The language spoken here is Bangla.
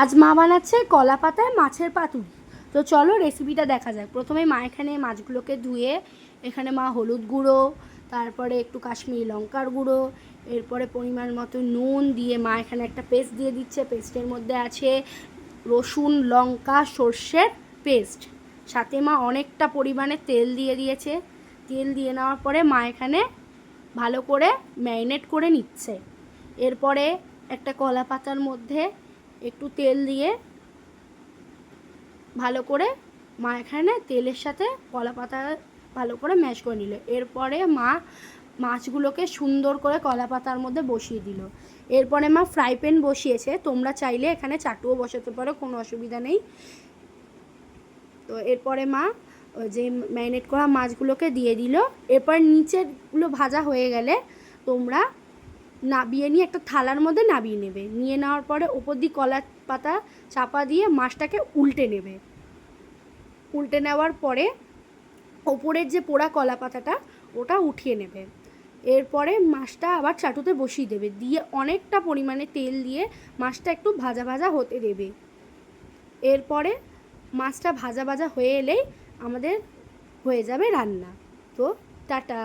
আজ মা বানাচ্ছে কলা পাতায় মাছের পাতুরি। তো চলো রেসিপিটা দেখা যাক। প্রথমে মা এখানে মাছগুলোকে ধুয়ে এখানে মা হলুদ গুঁড়ো, তারপরে একটু কাশ্মীরি লঙ্কার গুঁড়ো, এরপরে পরিমাণ মতো নুন দিয়ে মা এখানে একটা পেস্ট দিয়ে দিচ্ছে। পেস্টের মধ্যে আছে রসুন, লঙ্কা, সর্ষের পেস্ট, সাথে মা অনেকটা পরিমাণে তেল দিয়ে দিয়েছে। তেল দিয়ে নেওয়ার পরে মা এখানে ভালো করে ম্যারিনেট করে নিচ্ছে। এরপরে একটা কলা পাতার মধ্যে একটু তেল দিয়ে ভালো করে মা এখানে তেলের সাথে কলা পাতা ভালো করে ম্যাশ করে নিল। এরপরে মা মাছগুলোকে সুন্দর করে কলা পাতার মধ্যে বসিয়ে দিল। এরপরে মা ফ্রাই প্যান বসিয়েছে, তোমরা চাইলে এখানে চাটুও বসাতে পারো, কোনো অসুবিধা নেই। তো এরপরে মা যে ম্যারিনেট করা মাছগুলোকে দিয়ে দিল। এরপর নিচেরগুলো ভাজা হয়ে গেলে তোমরা নাবিয়ে নিয়ে একটা থালার মধ্যে নাবিয়ে নেবে। নিয়ে নেওয়ার পরে ওপর দিয়ে কলা পাতা চাপা দিয়ে মাছটাকে উল্টে নেবে। উল্টে নেওয়ার পরে ওপরের যে পোড়া কলা পাতাটা ওটা উঠিয়ে নেবে। এরপরে মাছটা আবার চাটুতে বসিয়ে দেবে, দিয়ে অনেকটা পরিমাণে তেল দিয়ে মাছটা একটু ভাজা ভাজা হতে দেবে। এরপরে মাছটা ভাজা ভাজা হয়ে এলেই আমাদের হয়ে যাবে রান্না। তো টাটা।